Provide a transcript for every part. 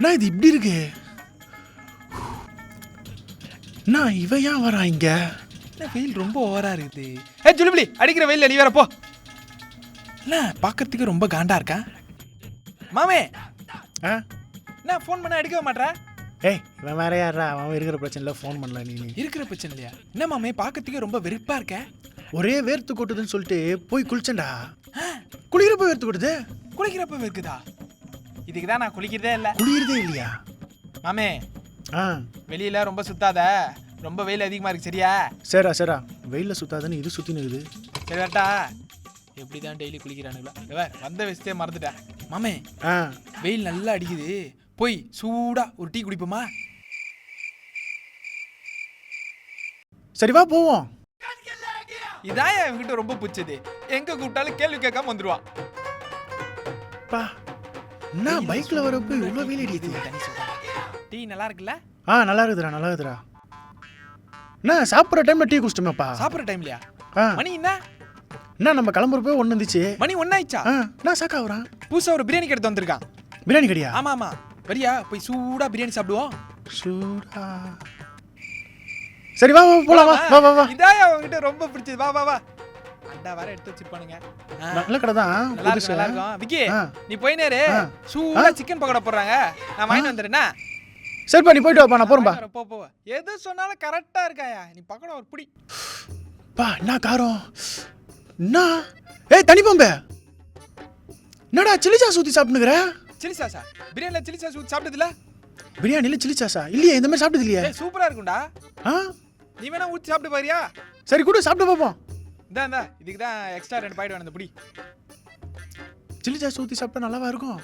நான் இது இப்படி இருக்கு. நான் இவன் ஏன் வரான் இங்க? வெயில் ரொம்ப ஓவரா இருக்குது. ஜுலிபிலி அடிக்கிற வெயில் நீ வேற போ. இல்ல பார்க்கறதுக்கு ரொம்ப காண்டா இருக்கா மாமே. நான் ஃபோன் பண்ண எடுக்கவே மாட்டேன். ஏய் இவன் வேற யாரா? அவன் இருக்கிற பிரச்சனைல ஃபோன் பண்ணல. நீ இருக்கிற பிரச்சனை இல்லையா? என்ன மாமே பார்க்கறதுக்கு ரொம்ப வெறுப்பா இருக்க. ஒரே வேர்த்து கொட்டுதுன்னு சொல்லிட்டு போய் குளிச்சேன்டா. குளிக்கிறப்ப வேர்த்து கொட்டுது. குளிக்கிறப்ப வேர்க்குதா? இதுக்கு தான் நான் குளிக்கிறதே இல்லை. குளிக்கிறதே இல்லையா மாமே? வெளியில ரொம்ப சுத்தாத, ரொம்ப வெயில் அதிகமா இருக்கு. சரியா? சரிடா வெயில சுத்தாதன்னு இது சுத்தி நிக்குது. சரி வேட்டா. எப்படிதான் டெய்லி குளிக்கிறானுங்களா? வந்த வயசே மறந்துட்டேன் மாமே. வெயில் நல்லா அடிக்குது, போய் சூடா ஒரு டீ குடிப்போமா? சரி வா போவோம். இதான் என்கிட்ட ரொம்ப பிடிச்சது. எங்க கூப்பிட்டாலும் கேள்வி கேட்காம வந்துருவான். நான் பைக்ல வரப்ப இவ்வளவு வெயில் அடிக்குது. டீ நல்லா இருக்குல்ல? நல்லா இருக்குதுடா. நான் சாப்பிட்ற டைம்ல டீ குடிச்சிட்டோமேப்பா. சாப்பிட்ற டைம்லயா? மணி என்ன நம்ம கிளம்புறப்ப 1 இருந்துச்சு. மணி 1 ஆயிடுச்சா? நான் சாக்கா வரேன். புதுசா ஒரு பிரியாணி கடை வந்திருக்கான். பிரியாணி கடையா? ஆமா. வரியா? போய் சூடா பிரியாணி சாப்பிடுவோம். சூடா? சரி வா போலாம். வா. இதான் அவங்கிட்ட ரொம்ப பிடிச்சது. வா. அண்டா வர எடுத்து வச்சிருப்பானுங்க. நல்ல கடை தான். நல்லா இருக்கும். விக்கி நீ போய் நேரு. சூடா சிக்கன் பக்கோடா போடுறாங்க. நான் வாங்கிட்டு வந்துறேனா? சரிப்பா நீ போயிட்டு வாப்பா. நான் போறேன்பா. போ. எது சொன்னாலும் கரெக்டா இருக்காயா? நீ பக்கோடா ஒரு புடி. என்ன காரம்? ஏய் தனி பாம்பே, என்னடா சில்லி சாஸ் ஊத்தி சாப்பிட்டுங்கற? சில்லி சாஸா? பிரியாணில சில்லி சாஸ் ஊத்தி சாப்பிட்டதில்ல? பிரியாணில சில்லி சாஸா? இல்லையே, இந்த மாதிரி சாப்பிட்டது இல்லையே. சூப்பரா இருக்கும்டா. நீ வேணா ஊத்தி சாப்பிட்டு பாரியா? சரி கூட சாப்பிட்டு பாப்போம். இந்தா இதுக்கு தான் எக்ஸ்ட்ரா 2 பாயிண்ட் வேணும். புடி. சில்லி சாஸ் ஊத்தி சாப்பிட்டா நல்லாவா இருக்கும்?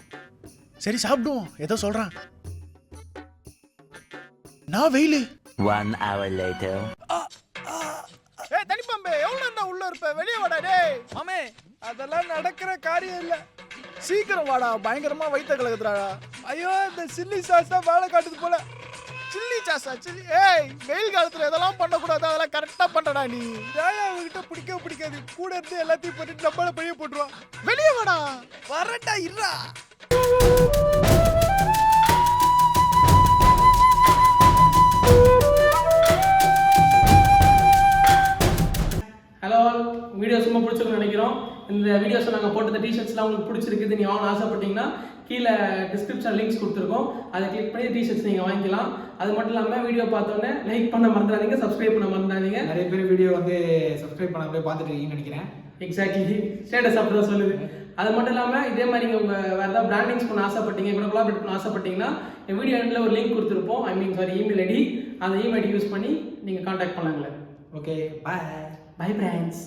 சரி சாப்பிடுவோம். ஏதோ சொல்றான். நான் வெயிலு. 1 hour later. ஏய் தனி பாம்பே, எவ்வளவு நேரம் உள்ள இருப்ப? வெளிய வாடா டேய். மாமே அதெல்லாம் நடக்கிற காரியம் இல்ல. சீக்கிரம் வாடா, பயங்கரமா வயித்த கலக்குதுடா. ஐயோ இந்த சில்லி சாஸ் தான் வேலை காட்டுது போல. சில்லி சாஸா? ஏய் வெயில் காலத்துல இதெல்லாம் பண்ண கூடாது. அதெல்லாம் கரெக்ட்டா பண்றடா நீ. ஏய் அவங்கிட்ட பிடிக்காது. கூட இருந்து எல்லாத்தையும் பண்ணிட்டு நம்மள பழிய போட்டுருவான். வெளிய வாடா. வரடா இருடா. ஹலோ, வீடியோஸ் ரொம்ப பிடிச்சிருக்குன்னு நினைக்கிறோம். இந்த வீடியோஸை நாங்கள் போட்ட டிஷர்ட்ஸ்லாம் உங்களுக்கு பிடிச்சிருக்குது, நீங்கள் வாங்க ஆசைப்பட்டீங்கன்னா கீழே டிஸ்கிரிப்ஷன் லிங்க்ஸ் கொடுத்துருக்கோம். அதை கிளிக் பண்ணி டிஷர்ட்ஸ் நீங்கள் வாங்கிக்கலாம். அது மட்டும் இல்லாமல் வீடியோ பார்த்தோன்னே லைக் பண்ண மறந்துடாதீங்க, சப்ஸ்கிரைப் பண்ண மறந்துடாதீங்க. நிறைய பேர் வீடியோ சப்ஸ்கிரைப் பண்ணாமலே பார்த்துட்டு இருக்கீங்கன்னு நினைக்கிறேன். எக்ஸாக்ட்லி, ஸ்டேட்டஸ் அப்புறம் சொல்லுது. அது மட்டும் இல்லாமல் இதே மாதிரி நீங்கள் உங்கள் வேறு ஏதாவது பிராண்டிங்ஸ் பண்ண ஆசைப்பட்டீங்க, கூட கொலாபரேட் பண்ண ஆசைப்பட்டீங்கன்னா என் வீடியோ எண்டில் ஒரு லிங்க் கொடுத்துருப்போம். Email ID. அந்த இமெயில் ஐடி யூஸ் பண்ணி நீங்கள் கான்டாக்ட் பண்ணலாங்களே. Okay, bye. Bye friends.